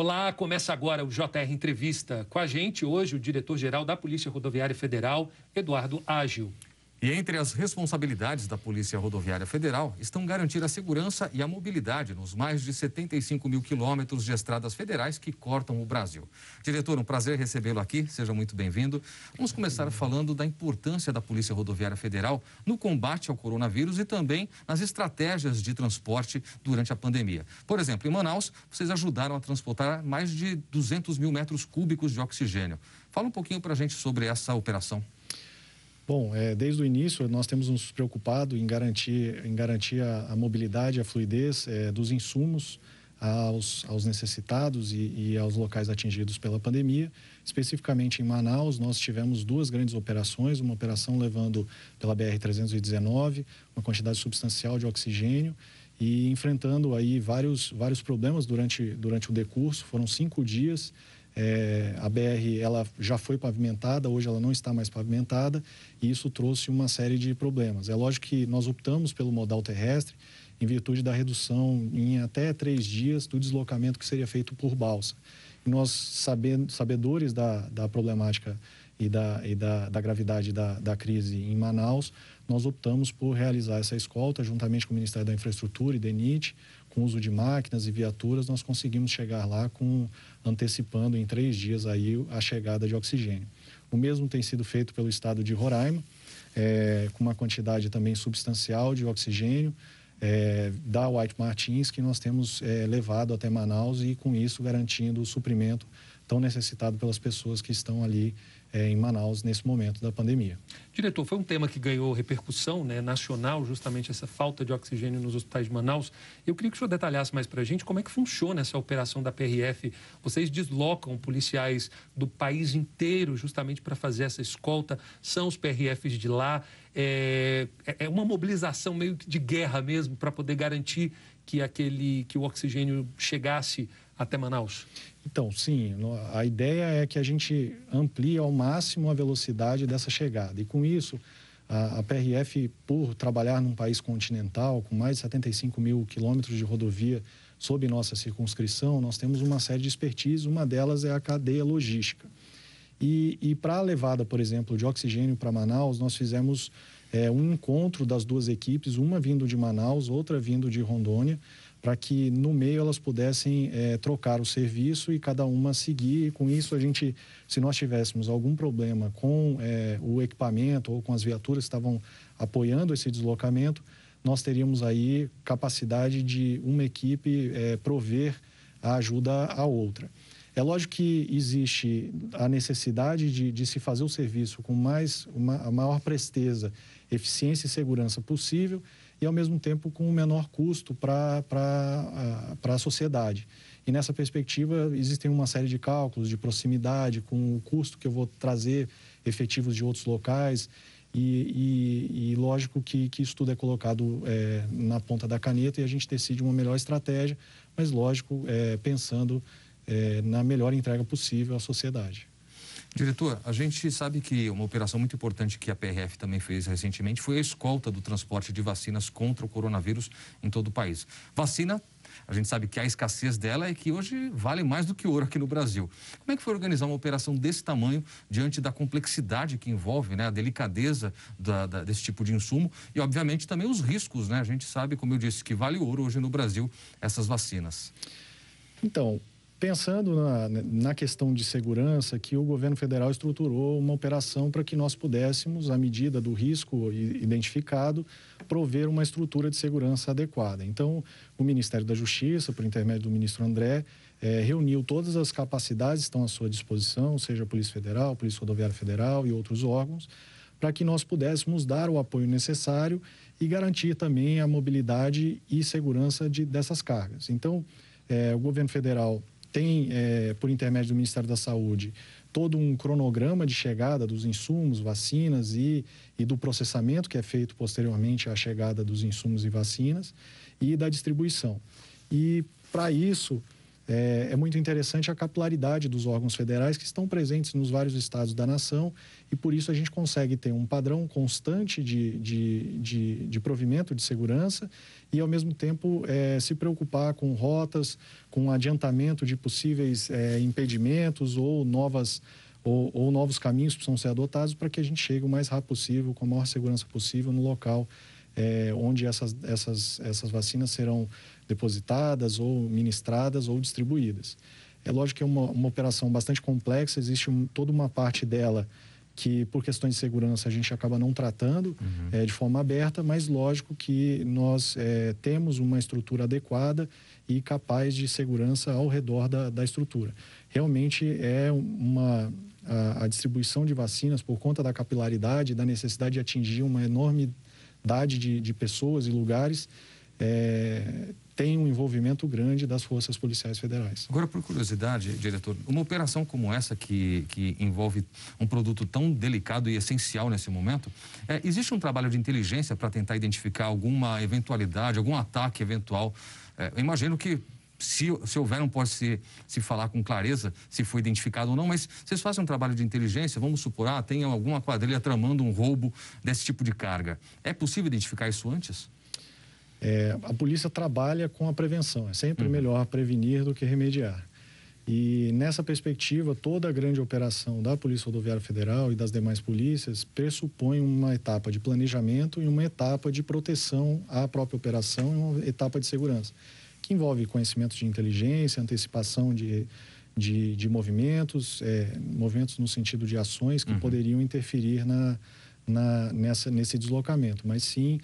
Olá, começa agora o JR Entrevista. Com a gente hoje o diretor-geral da Polícia Rodoviária Federal, Eduardo Ágil. E entre as responsabilidades da Polícia Rodoviária Federal estão garantir a segurança e a mobilidade nos mais de 75 mil quilômetros de estradas federais que cortam o Brasil. Diretor, um prazer recebê-lo aqui, seja muito bem-vindo. Vamos começar falando da importância da Polícia Rodoviária Federal no combate ao coronavírus e também nas estratégias de transporte durante a pandemia. Por exemplo, em Manaus, vocês ajudaram a transportar mais de 200 mil metros cúbicos de oxigênio. Fala um pouquinho para a gente sobre essa operação. Bom, desde o início nós temos nos preocupado em garantir a mobilidade, a fluidez dos insumos aos necessitados e aos locais atingidos pela pandemia. Especificamente em Manaus, nós tivemos duas grandes operações, uma operação levando pela BR-319 uma quantidade substancial de oxigênio e enfrentando aí vários problemas durante o decurso. Foram 5 dias. A BR ela já foi pavimentada, hoje ela não está mais pavimentada e isso trouxe uma série de problemas. É lógico que nós optamos pelo modal terrestre em virtude da redução em até 3 dias do deslocamento que seria feito por balsa. E nós, sabedores da problemática e da gravidade da crise em Manaus, nós optamos por realizar essa escolta juntamente com o Ministério da Infraestrutura e DENIT, com uso de máquinas e viaturas. Nós conseguimos chegar lá antecipando em 3 dias aí a chegada de oxigênio. O mesmo tem sido feito pelo estado de Roraima, com uma quantidade também substancial de oxigênio da White Martins, que nós temos levado até Manaus e com isso garantindo o suprimento tão necessitado pelas pessoas que estão ali em Manaus nesse momento da pandemia. Diretor, foi um tema que ganhou repercussão nacional, justamente essa falta de oxigênio nos hospitais de Manaus. Eu queria que o senhor detalhasse mais para a gente como é que funciona essa operação da PRF. Vocês deslocam policiais do país inteiro justamente para fazer essa escolta, são os PRFs de lá. É uma mobilização meio que de guerra mesmo para poder garantir que o oxigênio chegasse até Manaus? Então, sim, a ideia é que a gente amplie ao máximo a velocidade dessa chegada. E com isso, a PRF, por trabalhar num país continental, com mais de 75 mil quilômetros de rodovia sob nossa circunscrição, nós temos uma série de expertise, uma delas é a cadeia logística. E para a levada, por exemplo, de oxigênio para Manaus, nós fizemos um encontro das duas equipes, uma vindo de Manaus, outra vindo de Rondônia, para que no meio elas pudessem trocar o serviço e cada uma seguir. Com isso, se nós tivéssemos algum problema com o equipamento ou com as viaturas que estavam apoiando esse deslocamento, nós teríamos aí capacidade de uma equipe prover a ajuda à outra. É lógico que existe a necessidade de se fazer o serviço com a maior presteza, eficiência e segurança possível e, ao mesmo tempo, com o menor custo para a sociedade. E, nessa perspectiva, existem uma série de cálculos de proximidade, com o custo que eu vou trazer efetivos de outros locais e lógico que isso tudo é colocado na ponta da caneta e a gente decide uma melhor estratégia, mas, lógico, pensando na melhor entrega possível à sociedade. Diretor, a gente sabe que uma operação muito importante que a PRF também fez recentemente foi a escolta do transporte de vacinas contra o coronavírus em todo o país. Vacina, a gente sabe que a escassez dela é que hoje vale mais do que ouro aqui no Brasil. Como é que foi organizar uma operação desse tamanho diante da complexidade que envolve, a delicadeza desse tipo de insumo e, obviamente, também os riscos, A gente sabe, como eu disse, que vale ouro hoje no Brasil essas vacinas. Então, pensando na questão de segurança, que o governo federal estruturou uma operação para que nós pudéssemos, à medida do risco identificado, prover uma estrutura de segurança adequada. Então, o Ministério da Justiça, por intermédio do ministro André, reuniu todas as capacidades que estão à sua disposição, seja a Polícia Federal, a Polícia Rodoviária Federal e outros órgãos, para que nós pudéssemos dar o apoio necessário e garantir também a mobilidade e segurança dessas cargas. Então, o governo federal tem, por intermédio do Ministério da Saúde, todo um cronograma de chegada dos insumos, vacinas e do processamento que é feito posteriormente à chegada dos insumos e vacinas e da distribuição. E, para isso, é muito interessante a capilaridade dos órgãos federais que estão presentes nos vários estados da nação e, por isso, a gente consegue ter um padrão constante de provimento de segurança e, ao mesmo tempo, se preocupar com rotas, com adiantamento de possíveis impedimentos ou novos caminhos que precisam ser adotados para que a gente chegue o mais rápido possível, com a maior segurança possível, no local onde essas vacinas serão depositadas ou ministradas ou distribuídas. É lógico que é uma operação bastante complexa, existe toda uma parte dela que, por questões de segurança, a gente acaba não tratando de forma aberta, mas lógico que nós temos uma estrutura adequada e capaz de segurança ao redor da estrutura. Realmente a distribuição de vacinas, por conta da capilaridade, da necessidade de atingir uma enormidade de pessoas e lugares, tem um envolvimento grande das forças policiais federais. Agora, por curiosidade, diretor, uma operação como essa que envolve um produto tão delicado e essencial nesse momento, existe um trabalho de inteligência para tentar identificar alguma eventualidade, algum ataque eventual? Eu imagino que se houver, não pode se falar com clareza se foi identificado ou não, mas vocês fazem um trabalho de inteligência, vamos supor, tem alguma quadrilha tramando um roubo desse tipo de carga. É possível identificar isso antes? A polícia trabalha com a prevenção. É sempre melhor prevenir do que remediar. E, nessa perspectiva, toda a grande operação da Polícia Rodoviária Federal e das demais polícias pressupõe uma etapa de planejamento e uma etapa de proteção à própria operação e uma etapa de segurança, que envolve conhecimento de inteligência, antecipação de movimentos, movimentos no sentido de ações que poderiam interferir nesse deslocamento. Mas, sim,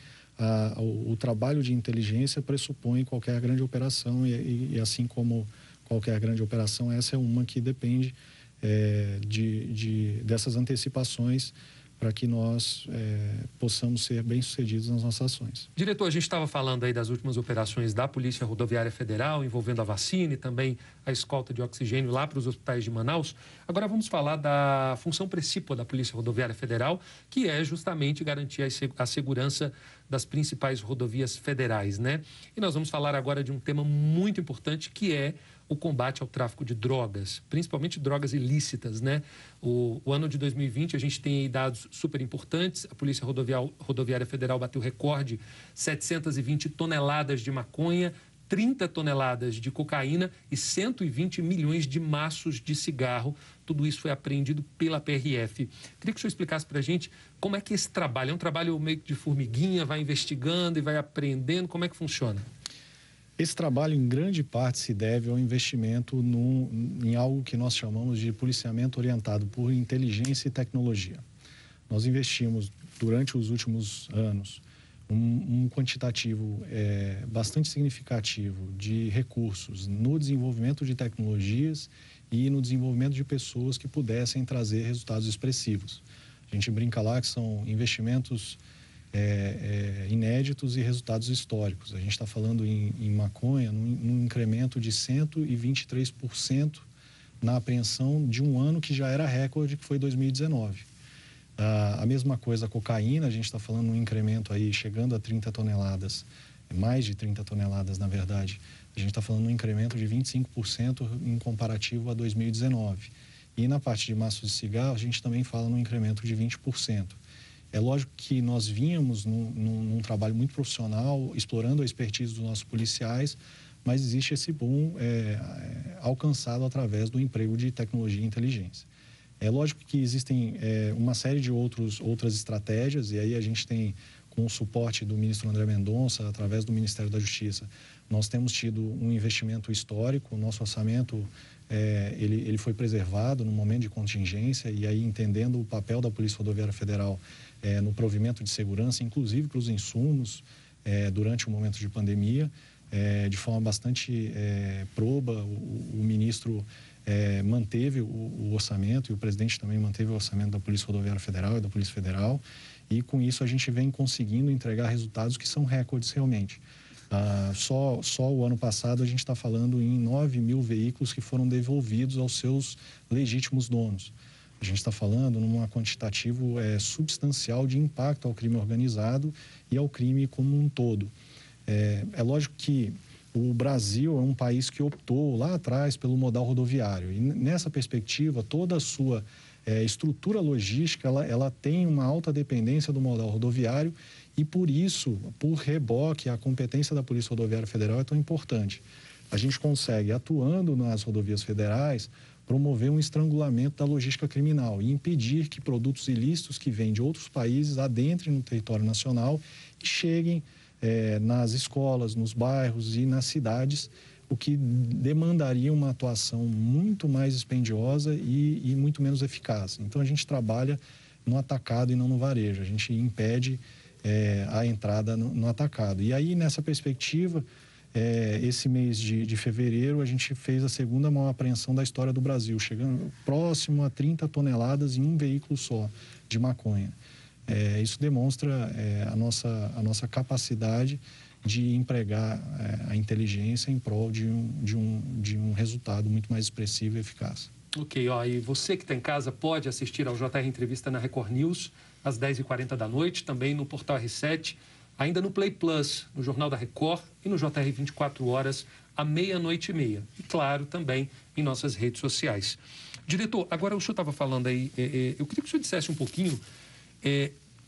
o trabalho de inteligência pressupõe qualquer grande operação e assim como qualquer grande operação, essa é uma que depende dessas antecipações para que nós possamos ser bem-sucedidos nas nossas ações. Diretor, a gente estava falando aí das últimas operações da Polícia Rodoviária Federal, envolvendo a vacina e também a escolta de oxigênio lá para os hospitais de Manaus. Agora vamos falar da função principal da Polícia Rodoviária Federal, que é justamente garantir a segurança das principais rodovias federais, né? E nós vamos falar agora de um tema muito importante, que é o combate ao tráfico de drogas, principalmente drogas ilícitas, né? O ano de 2020, a gente tem aí dados super importantes. A Polícia Rodoviária Federal bateu recorde, 720 toneladas de maconha, 30 toneladas de cocaína e 120 milhões de maços de cigarro. Tudo isso foi apreendido pela PRF. Queria que o senhor explicasse para a gente como é que esse trabalho, é um trabalho meio que de formiguinha, vai investigando e vai aprendendo, como é que funciona? Esse trabalho, em grande parte, se deve ao investimento em algo que nós chamamos de policiamento orientado por inteligência e tecnologia. Nós investimos, durante os últimos anos, um quantitativo bastante significativo de recursos no desenvolvimento de tecnologias e no desenvolvimento de pessoas que pudessem trazer resultados expressivos. A gente brinca lá que são investimentos inéditos e resultados históricos. A gente está falando em maconha num incremento de 123% na apreensão de um ano que já era recorde, que foi 2019. A mesma coisa a cocaína, a gente está falando num incremento aí chegando a 30 toneladas, mais de 30 toneladas na verdade. A gente está falando num incremento de 25% em comparativo a 2019. E na parte de maços de cigarro, a gente também fala num incremento de 20%. É lógico que nós vínhamos num trabalho muito profissional, explorando a expertise dos nossos policiais, mas existe esse boom alcançado através do emprego de tecnologia e inteligência. É lógico que existem uma série de outras estratégias, e aí a gente tem, com o suporte do ministro André Mendonça, através do Ministério da Justiça, nós temos tido um investimento histórico. O nosso orçamento ele foi preservado no momento de contingência, e aí entendendo o papel da Polícia Rodoviária Federal no provimento de segurança, inclusive para os insumos durante o momento de pandemia, de forma bastante proba. O ministro manteve o orçamento, e o presidente também manteve o orçamento da Polícia Rodoviária Federal e da Polícia Federal, e com isso a gente vem conseguindo entregar resultados que são recordes realmente. Só o ano passado a gente está falando em 9 mil veículos que foram devolvidos aos seus legítimos donos. A gente está falando num quantitativo substancial de impacto ao crime organizado e ao crime como um todo. É lógico que o Brasil é um país que optou lá atrás pelo modal rodoviário. E nessa perspectiva, toda a sua estrutura logística, ela tem uma alta dependência do modal rodoviário e, por isso, por reboque, a competência da Polícia Rodoviária Federal é tão importante. A gente consegue, atuando nas rodovias federais, promover um estrangulamento da logística criminal e impedir que produtos ilícitos que vêm de outros países adentrem no território nacional e cheguem nas escolas, nos bairros e nas cidades, o que demandaria uma atuação muito mais dispendiosa e muito menos eficaz. Então, a gente trabalha no atacado e não no varejo. A gente impede a entrada no atacado. E aí, nessa perspectiva, esse mês de fevereiro, a gente fez a segunda maior apreensão da história do Brasil, chegando próximo a 30 toneladas em um veículo só de maconha. Isso demonstra a nossa capacidade de empregar a inteligência em prol de um resultado muito mais expressivo e eficaz. Ok, e você que está em casa pode assistir ao JR Entrevista na Record News às 10h40 da noite, também no Portal R7, ainda no Play Plus, no Jornal da Record e no JR 24 horas, à 00:30. E, claro, também em nossas redes sociais. Diretor, agora o senhor estava falando aí, eu queria que o senhor dissesse um pouquinho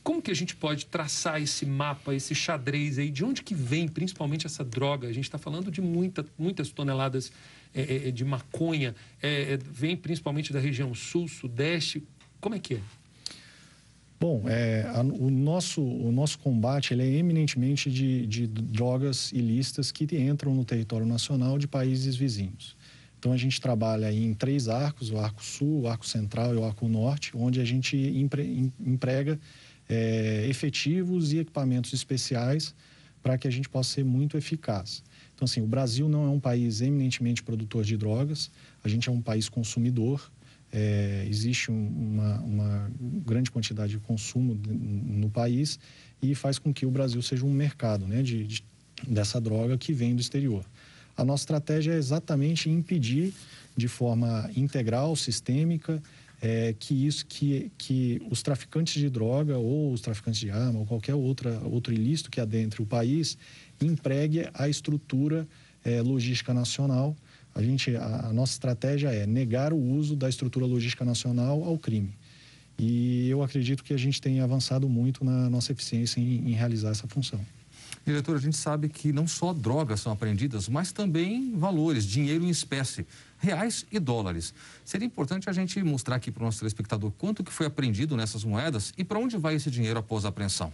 como que a gente pode traçar esse mapa, esse xadrez aí, de onde que vem principalmente essa droga? A gente está falando de muitas toneladas de maconha, vem principalmente da região sul, sudeste, como é que é? Bom, o nosso combate ele é eminentemente de drogas ilícitas que entram no território nacional de países vizinhos. Então, a gente trabalha em 3 arcos, o Arco Sul, o Arco Central e o Arco Norte, onde a gente emprega efetivos e equipamentos especiais para que a gente possa ser muito eficaz. Então, assim, o Brasil não é um país eminentemente produtor de drogas, a gente é um país consumidor. Existe uma grande quantidade de consumo no país e faz com que o Brasil seja um mercado, né, dessa droga que vem do exterior. A nossa estratégia é exatamente impedir de forma integral, sistêmica, que os traficantes de droga ou os traficantes de arma ou qualquer outro ilícito que adentre o país empregue a estrutura logística nacional. A nossa estratégia é negar o uso da estrutura logística nacional ao crime. E eu acredito que a gente tem avançado muito na nossa eficiência em realizar essa função. Diretor, a gente sabe que não só drogas são apreendidas, mas também valores, dinheiro em espécie, reais e dólares. Seria importante a gente mostrar aqui para o nosso telespectador quanto que foi apreendido nessas moedas e para onde vai esse dinheiro após a apreensão.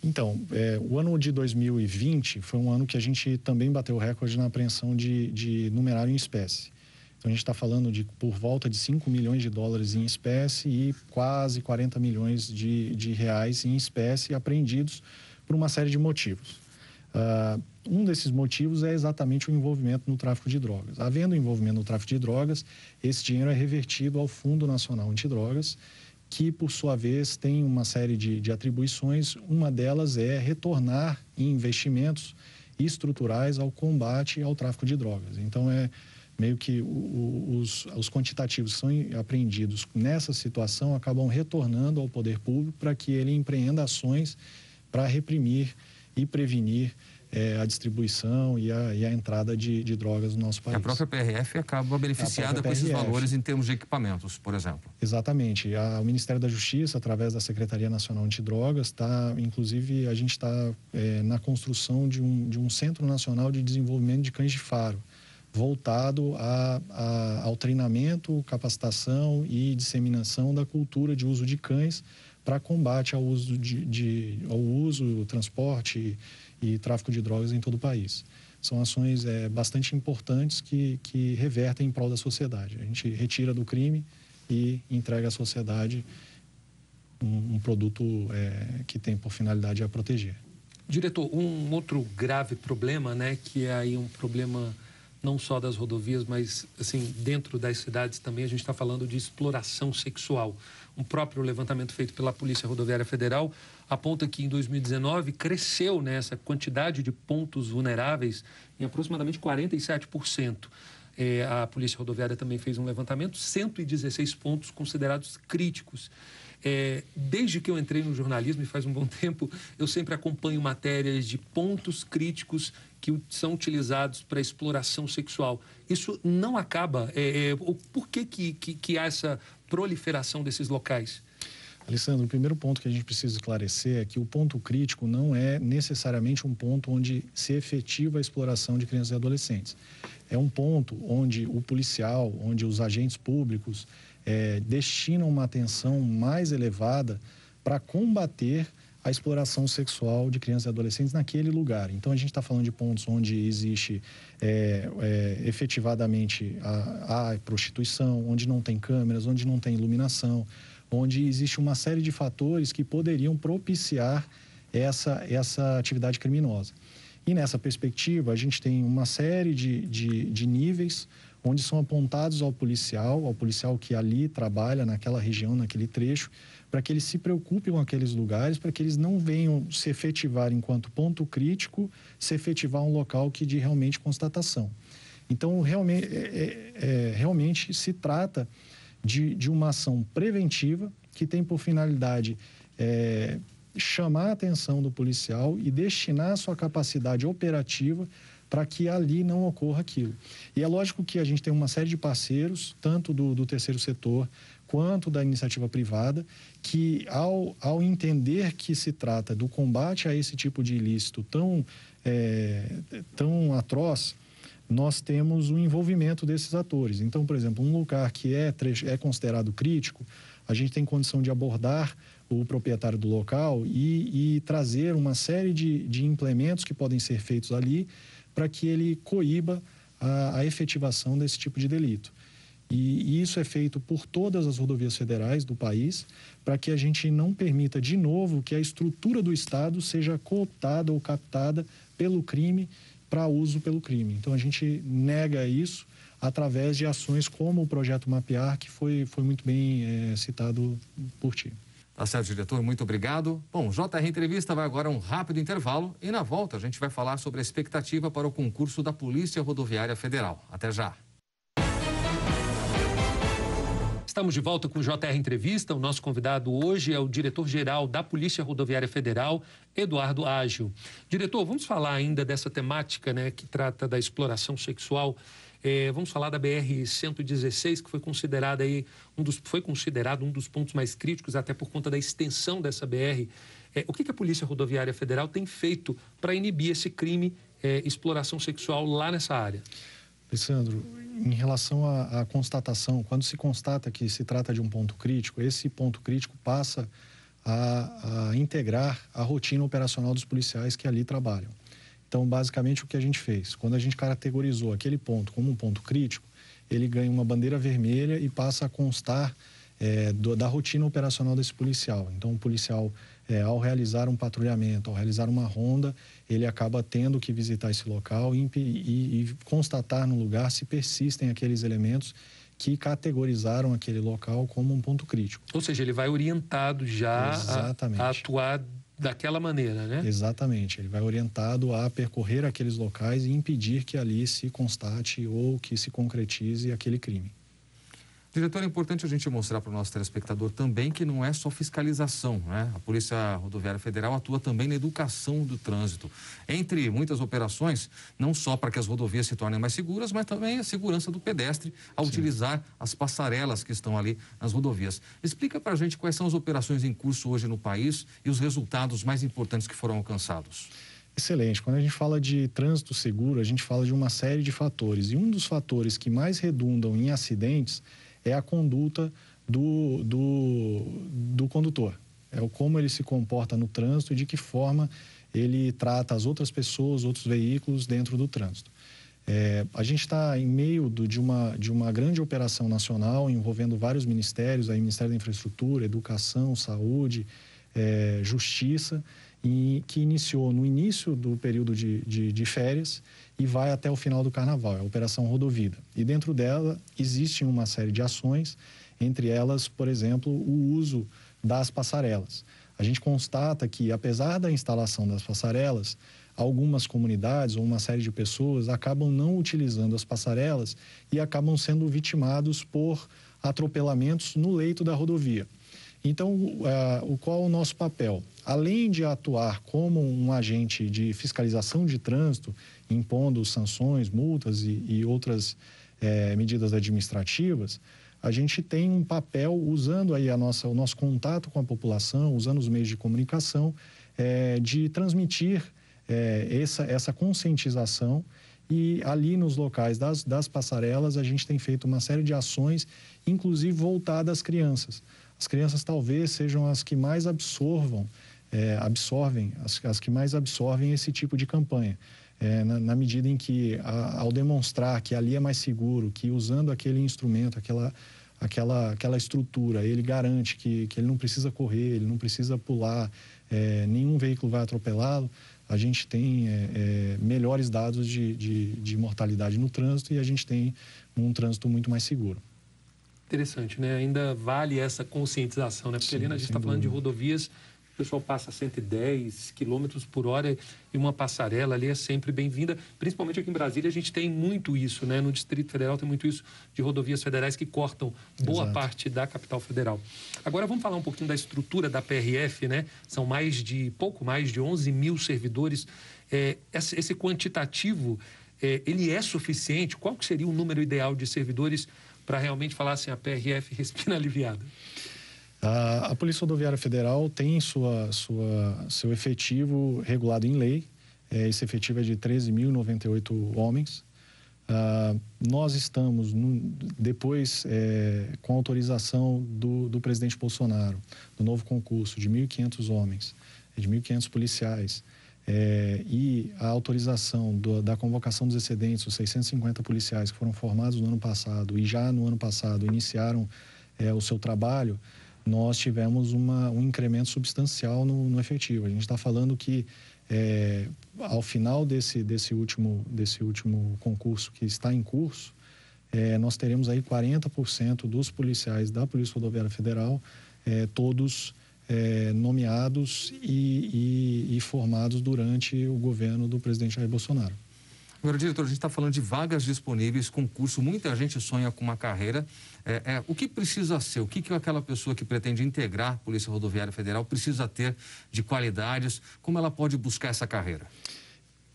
Então, o ano de 2020 foi um ano que a gente também bateu o recorde na apreensão de numerário em espécie. Então, a gente está falando de por volta de 5 milhões de dólares em espécie e quase 40 milhões de reais em espécie apreendidos por uma série de motivos. Um desses motivos é exatamente o envolvimento no tráfico de drogas. Havendo envolvimento no tráfico de drogas, esse dinheiro é revertido ao Fundo Nacional Antidrogas, que, por sua vez, tem uma série de atribuições. Uma delas é retornar em investimentos estruturais ao combate ao tráfico de drogas. Então, meio que os quantitativos que são apreendidos nessa situação acabam retornando ao poder público para que ele empreenda ações para reprimir e prevenir a distribuição e a entrada de drogas no nosso país. A própria PRF acaba beneficiada com esses valores em termos de equipamentos, por exemplo. Exatamente. O Ministério da Justiça, através da Secretaria Nacional Antidrogas, inclusive a gente está na construção de um Centro Nacional de Desenvolvimento de Cães de Faro, voltado ao treinamento, capacitação e disseminação da cultura de uso de cães para combate ao uso, transporte e tráfico de drogas em todo o país. São ações bastante importantes que revertem em prol da sociedade. A gente retira do crime e entrega à sociedade um produto que tem por finalidade a proteger. Diretor, um outro grave problema, né, que é aí um problema não só das rodovias, mas assim, dentro das cidades também, a gente está falando de exploração sexual. Um próprio levantamento feito pela Polícia Rodoviária Federal aponta que em 2019 cresceu, né, essa quantidade de pontos vulneráveis em aproximadamente 47%. A Polícia Rodoviária também fez um levantamento, 116 pontos considerados críticos. Desde que eu entrei no jornalismo, e faz um bom tempo, eu sempre acompanho matérias de pontos críticos que são utilizados para exploração sexual. Isso não acaba? Por que há essa proliferação desses locais? Alessandro, o primeiro ponto que a gente precisa esclarecer é que o ponto crítico não é necessariamente um ponto onde se efetiva a exploração de crianças e adolescentes. É um ponto onde o policial, onde os agentes públicos destinam uma atenção mais elevada para combater a exploração sexual de crianças e adolescentes naquele lugar. Então, a gente está falando de pontos onde existe efetivadamente a prostituição, onde não tem câmeras, onde não tem iluminação, onde existe uma série de fatores que poderiam propiciar essa atividade criminosa. E nessa perspectiva, a gente tem uma série de níveis onde são apontados ao policial que ali trabalha naquela região, naquele trecho, para que eles se preocupem com aqueles lugares, para que eles não venham se efetivar enquanto ponto crítico, se efetivar um local de realmente constatação. Então, realmente se trata de uma ação preventiva que tem por finalidade chamar a atenção do policial e destinar a sua capacidade operativa para que ali não ocorra aquilo. E é lógico que a gente tem uma série de parceiros, tanto do terceiro setor quanto da iniciativa privada, que ao entender que se trata do combate a esse tipo de ilícito tão atroz, nós temos o envolvimento desses atores. Então, por exemplo, um lugar que é considerado crítico, a gente tem condição de abordar o proprietário do local e trazer uma série de implementos que podem ser feitos ali para que ele coíba a efetivação desse tipo de delito. E isso é feito por todas as rodovias federais do país, para que a gente não permita, de novo, que a estrutura do Estado seja cooptada ou captada pelo crime para uso pelo crime. Então, a gente nega isso através de ações como o Projeto Mapear, que foi muito bem citado por ti. Tá certo, diretor, muito obrigado. Bom, o JR Entrevista vai agora a um rápido intervalo e na volta a gente vai falar sobre a expectativa para o concurso da Polícia Rodoviária Federal. Até já. Estamos de volta com o JR Entrevista. O nosso convidado hoje é o diretor-geral da Polícia Rodoviária Federal, Eduardo Ágil. Diretor, vamos falar ainda dessa temática, né, que trata da exploração sexual. Vamos falar da BR-116, que foi considerado um dos pontos mais críticos, até por conta da extensão dessa BR. O que a Polícia Rodoviária Federal tem feito para inibir esse crime, exploração sexual, lá nessa área? Alessandro, em relação à constatação, quando se constata que se trata de um ponto crítico, esse ponto crítico passa a integrar a rotina operacional dos policiais que ali trabalham. Então, basicamente, o que a gente fez? Quando a gente categorizou aquele ponto como um ponto crítico, ele ganha uma bandeira vermelha e passa a constar da rotina operacional desse policial. Então, o policial, ao realizar um patrulhamento, ao realizar uma ronda, ele acaba tendo que visitar esse local e constatar no lugar se persistem aqueles elementos que categorizaram aquele local como um ponto crítico. Ou seja, ele vai orientado já a atuar daquela maneira, né? Exatamente. Ele vai orientado a percorrer aqueles locais e impedir que ali se constate ou que se concretize aquele crime. Diretor, é importante a gente mostrar para o nosso telespectador também que não é só fiscalização, né? A Polícia Rodoviária Federal atua também na educação do trânsito. Entre muitas operações, não só para que as rodovias se tornem mais seguras, mas também a segurança do pedestre ao utilizar as passarelas que estão ali nas rodovias. Explica para a gente quais são as operações em curso hoje no país e os resultados mais importantes que foram alcançados. Excelente. Quando a gente fala de trânsito seguro, a gente fala de uma série de fatores. E um dos fatores que mais redundam em acidentes é a conduta do condutor. É o como ele se comporta no trânsito e de que forma ele trata as outras pessoas, outros veículos dentro do trânsito. A gente está em meio de uma grande operação nacional envolvendo vários ministérios, aí Ministério da Infraestrutura, Educação, Saúde, Justiça, que iniciou no início do período de férias e vai até o final do Carnaval, é a Operação Rodovida. E dentro dela existe uma série de ações, entre elas, por exemplo, o uso das passarelas. A gente constata que, apesar da instalação das passarelas, algumas comunidades ou uma série de pessoas acabam não utilizando as passarelas e acabam sendo vitimados por atropelamentos no leito da rodovia. Então, qual é o nosso papel? Além de atuar como um agente de fiscalização de trânsito, impondo sanções, multas e outras medidas administrativas, a gente tem um papel usando aí o nosso contato com a população, usando os meios de comunicação, de transmitir essa conscientização. E ali nos locais das passarelas a gente tem feito uma série de ações, inclusive voltadas às crianças. As crianças talvez sejam as que mais absorvem esse tipo de campanha. Na medida em que, ao demonstrar que ali é mais seguro, que usando aquele instrumento, aquela estrutura, ele garante que ele não precisa correr, ele não precisa pular, nenhum veículo vai atropelá-lo, a gente tem melhores dados de mortalidade no trânsito e a gente tem um trânsito muito mais seguro. Interessante, né? Ainda vale essa conscientização, né? Porque ali a gente está falando de rodovias, o pessoal passa 110 km por hora e uma passarela ali é sempre bem-vinda. Principalmente aqui em Brasília a gente tem muito isso, né? No Distrito Federal tem muito isso de rodovias federais que cortam boa parte da capital federal. Agora vamos falar um pouquinho da estrutura da PRF, né? São pouco mais de 11 mil servidores. Esse quantitativo, ele é suficiente? Qual que seria o número ideal de servidores para realmente falar assim, a PRF respira aliviada? A Polícia Rodoviária Federal tem seu efetivo regulado em lei. Esse efetivo é de 13.098 homens. Nós estamos, depois, com autorização do presidente Bolsonaro, do novo concurso de 1.500 homens, de 1.500 policiais, e a autorização da convocação dos excedentes, os 650 policiais que foram formados no ano passado e já no ano passado iniciaram o seu trabalho, nós tivemos um incremento substancial no efetivo. A gente está falando que, ao final desse último concurso que está em curso, nós teremos aí 40% dos policiais da Polícia Rodoviária Federal, todos nomeados e formados durante o governo do presidente Jair Bolsonaro. Agora, diretor, a gente está falando de vagas disponíveis, concurso, muita gente sonha com uma carreira. O que precisa ser? O que aquela pessoa que pretende integrar a Polícia Rodoviária Federal precisa ter de qualidades? Como ela pode buscar essa carreira?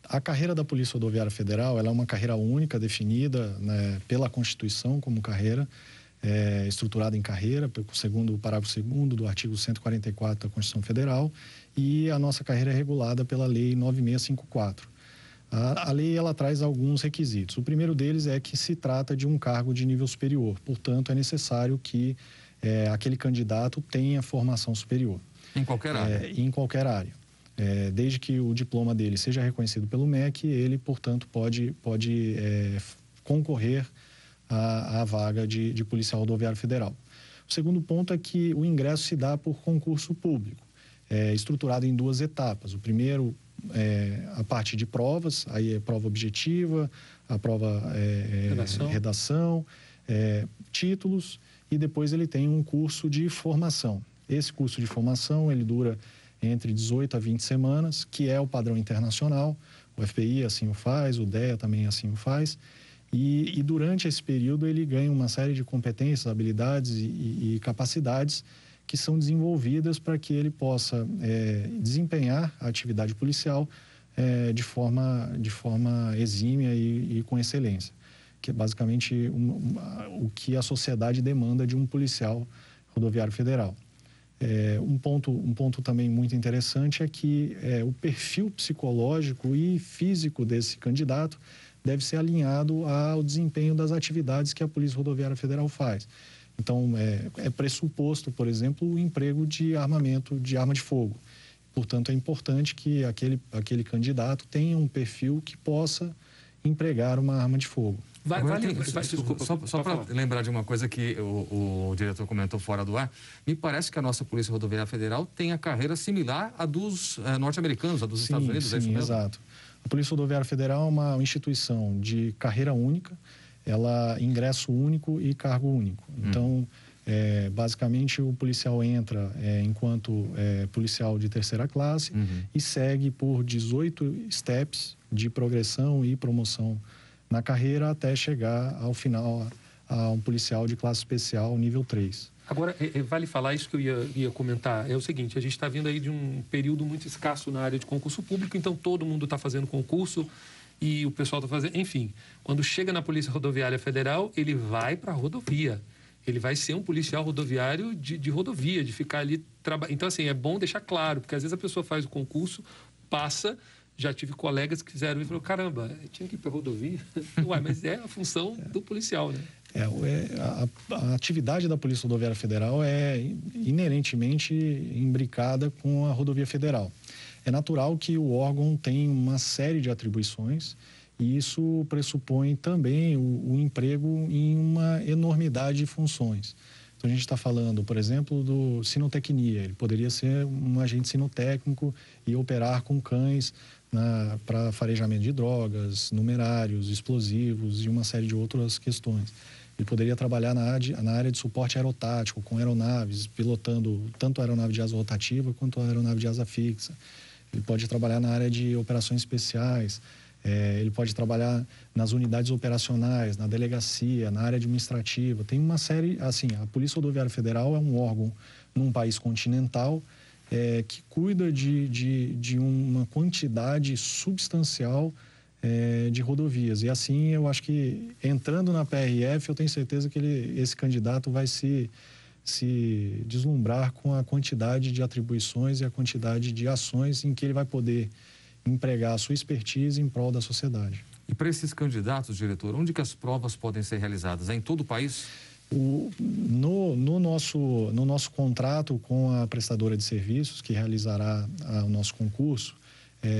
A carreira da Polícia Rodoviária Federal ela é uma carreira única, definida, né, pela Constituição como carreira, estruturada em carreira, segundo o parágrafo 2º do artigo 144 da Constituição Federal, e a nossa carreira é regulada pela Lei 9654. A lei ela traz alguns requisitos. O primeiro deles é que se trata de um cargo de nível superior, portanto é necessário que aquele candidato tenha formação superior. Em qualquer área? Em qualquer área. Desde que o diploma dele seja reconhecido pelo MEC, ele, portanto, pode concorrer à vaga de policial rodoviário federal. O segundo ponto é que o ingresso se dá por concurso público, estruturado em 2 etapas. O primeiro a parte de provas, aí é prova objetiva, a prova redação, títulos, e depois ele tem um curso de formação. Esse curso de formação, ele dura entre 18 a 20 semanas, que é o padrão internacional. O FPI assim o faz, o DEA também assim o faz. E durante esse período ele ganha uma série de competências, habilidades e capacidades que são desenvolvidas para que ele possa desempenhar a atividade policial de forma exímia e com excelência, que é basicamente o que a sociedade demanda de um policial rodoviário federal. Um ponto também muito interessante é que o perfil psicológico e físico desse candidato deve ser alinhado ao desempenho das atividades que a Polícia Rodoviária Federal faz. Então, é pressuposto, por exemplo, o emprego de armamento, de arma de fogo. Portanto, é importante que aquele candidato tenha um perfil que possa empregar uma arma de fogo. Só para lembrar de uma coisa que o diretor comentou fora do ar, me parece que a nossa Polícia Rodoviária Federal tem a carreira similar à dos norte-americanos, à dos Estados Unidos, é isso mesmo? Exato. A Polícia Rodoviária Federal é uma instituição de carreira única, ela ingresso único e cargo único. Então, basicamente, o policial entra enquanto policial de 3ª classe e segue por 18 steps de progressão e promoção na carreira até chegar ao final a um policial de classe especial nível 3. Agora, vale falar isso que eu ia comentar. É o seguinte, a gente está vindo aí de um período muito escasso na área de concurso público, então todo mundo está fazendo concurso e o pessoal está fazendo... Enfim, quando chega na Polícia Rodoviária Federal, ele vai para a rodovia. Ele vai ser um policial rodoviário de rodovia, de ficar ali... Então, assim, é bom deixar claro, porque às vezes a pessoa faz o concurso, passa... Já tive colegas que fizeram e falaram, caramba, tinha que ir para a rodovia. Ué, mas é a função do policial, né? A atividade da Polícia Rodoviária Federal é inerentemente imbricada com a rodovia federal. É natural que o órgão tenha uma série de atribuições e isso pressupõe também o emprego em uma enormidade de funções. Então, a gente está falando, por exemplo, do sinotecnia. Ele poderia ser um agente sinotécnico e operar com cães para farejamento de drogas, numerários, explosivos e uma série de outras questões. Ele poderia trabalhar na área de suporte aerotático, com aeronaves, pilotando tanto a aeronave de asa rotativa quanto a aeronave de asa fixa. Ele pode trabalhar na área de operações especiais, ele pode trabalhar nas unidades operacionais, na delegacia, na área administrativa. Tem uma série, assim, a Polícia Rodoviária Federal é um órgão num país continental que cuida de uma quantidade substancial de rodovias. E assim, eu acho que entrando na PRF, eu tenho certeza que esse candidato vai se deslumbrar com a quantidade de atribuições e a quantidade de ações em que ele vai poder empregar a sua expertise em prol da sociedade. E para esses candidatos, diretor, onde que as provas podem ser realizadas? É em todo o país? No nosso contrato com a prestadora de serviços, que realizará o nosso concurso,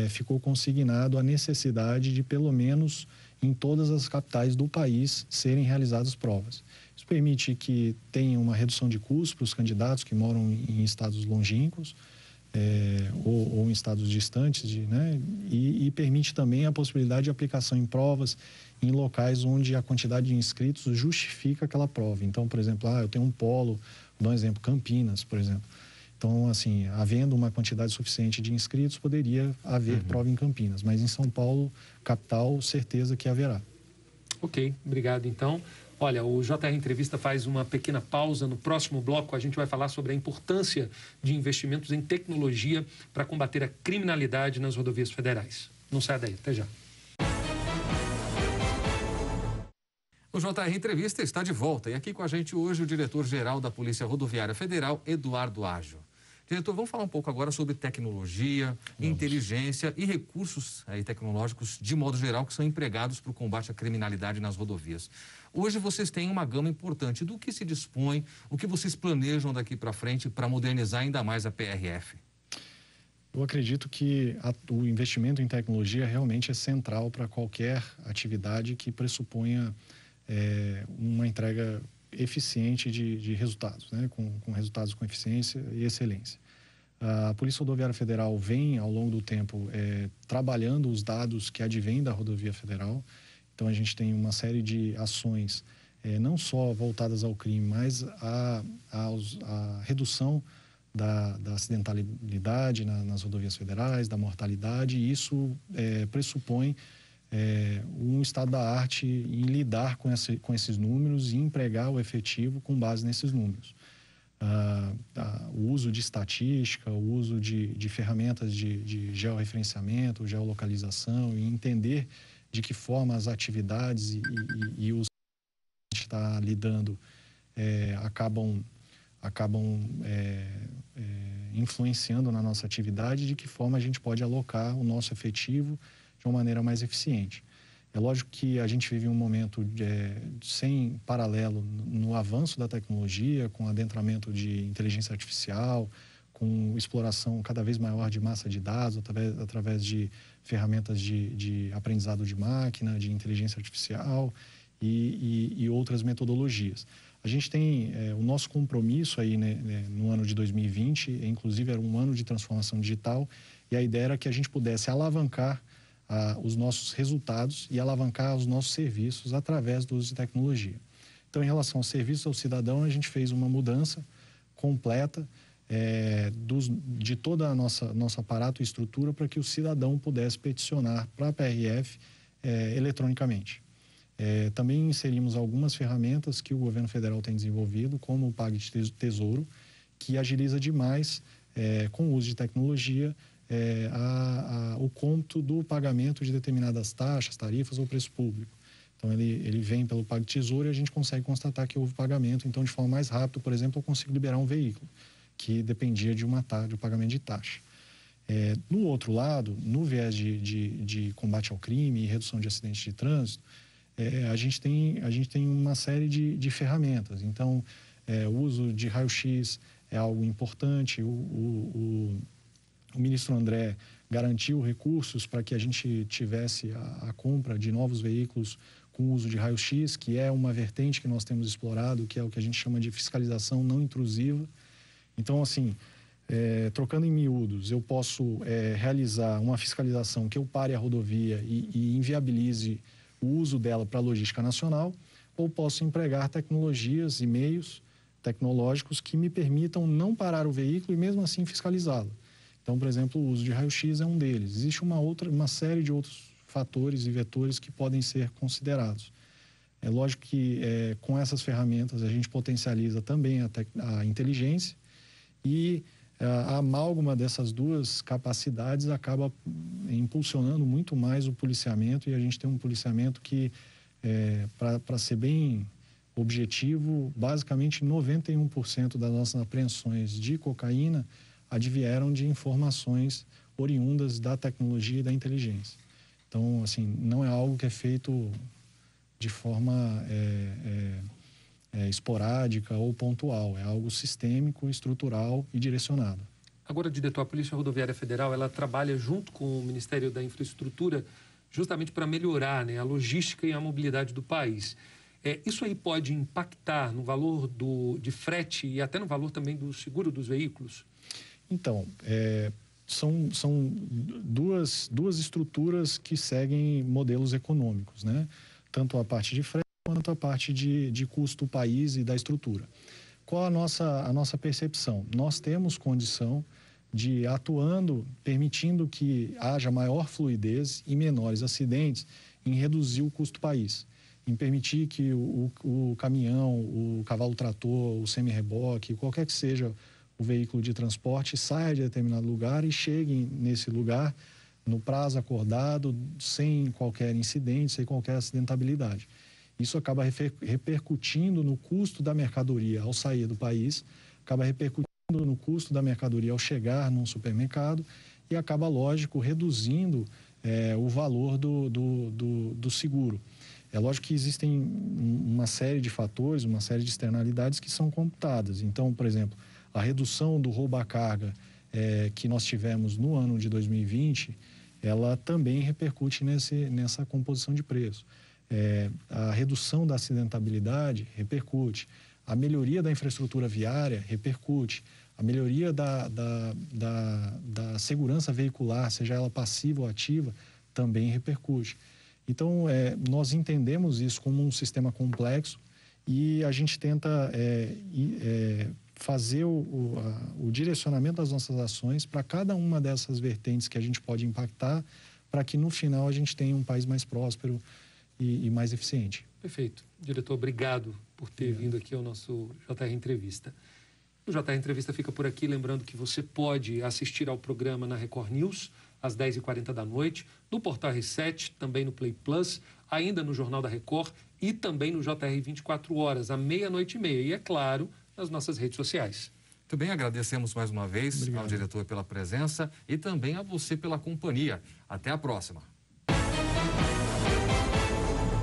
ficou consignado a necessidade de, pelo menos, em todas as capitais do país, serem realizadas provas. Isso permite que tenha uma redução de custos para os candidatos que moram em estados longínquos, ou em estados distantes, né? E permite também a possibilidade de aplicação em provas em locais onde a quantidade de inscritos justifica aquela prova. Então, por exemplo, eu tenho um polo, vou dar um exemplo, Campinas, por exemplo. Então, assim, havendo uma quantidade suficiente de inscritos, poderia haver prova em Campinas. Mas em São Paulo, capital, certeza que haverá. Ok, obrigado, então. Olha, o JR Entrevista faz uma pequena pausa. No próximo bloco, a gente vai falar sobre a importância de investimentos em tecnologia para combater a criminalidade nas rodovias federais. Não sai daí, até já. O JR Entrevista está de volta e aqui com a gente hoje o diretor-geral da Polícia Rodoviária Federal, Eduardo Aggio. Diretor, vamos falar um pouco agora sobre tecnologia, inteligência e recursos tecnológicos de modo geral que são empregados para o combate à criminalidade nas rodovias. Hoje vocês têm uma gama importante do que se dispõe, o que vocês planejam daqui para frente para modernizar ainda mais a PRF. Eu acredito que o investimento em tecnologia realmente é central para qualquer atividade que pressuponha uma entrega eficiente de resultados, né? com resultados com eficiência e excelência. A Polícia Rodoviária Federal vem, ao longo do tempo, trabalhando os dados que advêm da rodovia federal. Então, a gente tem uma série de ações, não só voltadas ao crime, mas à redução da acidentalidade nas rodovias federais, da mortalidade, e isso pressupõe um estado da arte em lidar com esses números e empregar o efetivo com base nesses números. O uso de estatística, o uso de ferramentas de georreferenciamento, geolocalização e entender de que forma as atividades e os que a gente está lidando acabam influenciando na nossa atividade, de que forma a gente pode alocar o nosso efetivo de uma maneira mais eficiente. É lógico que a gente vive um momento sem paralelo no avanço da tecnologia, com adentramento de inteligência artificial, com exploração cada vez maior de massa de dados, através de ferramentas de aprendizado de máquina, de inteligência artificial e outras metodologias. A gente tem o nosso compromisso aí, né, no ano de 2020, inclusive era um ano de transformação digital, e a ideia era que a gente pudesse alavancar os nossos resultados e alavancar os nossos serviços através do uso de tecnologia. Então, em relação aos serviços ao cidadão, a gente fez uma mudança completa de toda a nosso aparato e estrutura para que o cidadão pudesse peticionar para a PRF eletronicamente. Também inserimos algumas ferramentas que o governo federal tem desenvolvido, como o PagTesouro, que agiliza demais, com o uso de tecnologia, o cômputo do pagamento de determinadas taxas, tarifas ou preço público. Então, ele vem pelo PagTesouro e a gente consegue constatar que houve pagamento. Então, de forma mais rápida, por exemplo, eu consigo liberar um veículo que dependia de de um pagamento de taxa. No outro lado, no viés de combate ao crime e redução de acidentes de trânsito, a gente tem uma série de ferramentas. Então, o uso de raio-x é algo importante. O ministro André garantiu recursos para que a gente tivesse a compra de novos veículos com uso de raio-x, que é uma vertente que nós temos explorado, que é o que a gente chama de fiscalização não intrusiva. Então, assim, trocando em miúdos, eu posso realizar uma fiscalização que eu pare a rodovia e inviabilize o uso dela para a logística nacional, ou posso empregar tecnologias e meios tecnológicos que me permitam não parar o veículo e mesmo assim fiscalizá-lo. Então, por exemplo, o uso de raio-x é um deles. Existe uma série de outros fatores e vetores que podem ser considerados. É lógico que com essas ferramentas a gente potencializa também a inteligência e a amálgama dessas duas capacidades acaba impulsionando muito mais o policiamento, e a gente tem um policiamento que, para ser bem objetivo, basicamente 91% das nossas apreensões de cocaína advieram de informações oriundas da tecnologia e da inteligência. Então, assim, não é algo que é feito de forma esporádica ou pontual, é algo sistêmico, estrutural e direcionado. Agora, diretor, a Polícia Rodoviária Federal, ela trabalha junto com o Ministério da Infraestrutura justamente para melhorar, né, a logística e a mobilidade do país. Isso aí pode impactar no valor de frete e até no valor também do seguro dos veículos? Então, são duas estruturas que seguem modelos econômicos, né? Tanto a parte de frete quanto a parte de custo do país e da estrutura. Qual a nossa percepção? Nós temos condição de, atuando, permitindo que haja maior fluidez e menores acidentes, em reduzir o custo do país, em permitir que o caminhão, o cavalo-trator, o semi-reboque, qualquer que seja o veículo de transporte, saia de determinado lugar e chegue nesse lugar no prazo acordado, sem qualquer incidente, sem qualquer acidentabilidade. Isso acaba repercutindo no custo da mercadoria ao sair do país, acaba repercutindo no custo da mercadoria ao chegar num supermercado e acaba, lógico, reduzindo o valor do seguro. É lógico que existem uma série de fatores, uma série de externalidades que são computadas. Então, por exemplo, a redução do roubo à carga que nós tivemos no ano de 2020, ela também repercute nessa composição de preço. A redução da acidentabilidade repercute, a melhoria da infraestrutura viária repercute, a melhoria da segurança veicular, seja ela passiva ou ativa, também repercute. Então, nós entendemos isso como um sistema complexo e a gente tenta fazer o direcionamento das nossas ações para cada uma dessas vertentes que a gente pode impactar, para que no final a gente tenha um país mais próspero e mais eficiente. Perfeito. Diretor, obrigado por ter vindo aqui ao nosso JR Entrevista. O JR Entrevista fica por aqui, lembrando que você pode assistir ao programa na Record News, às 10h40 da noite, no Portal R7, também no Play Plus, ainda no Jornal da Record e também no JR 24 horas, à 00:30. E, é claro, nas nossas redes sociais. Muito bem, agradecemos mais uma vez ao diretor pela presença e também a você pela companhia. Até a próxima.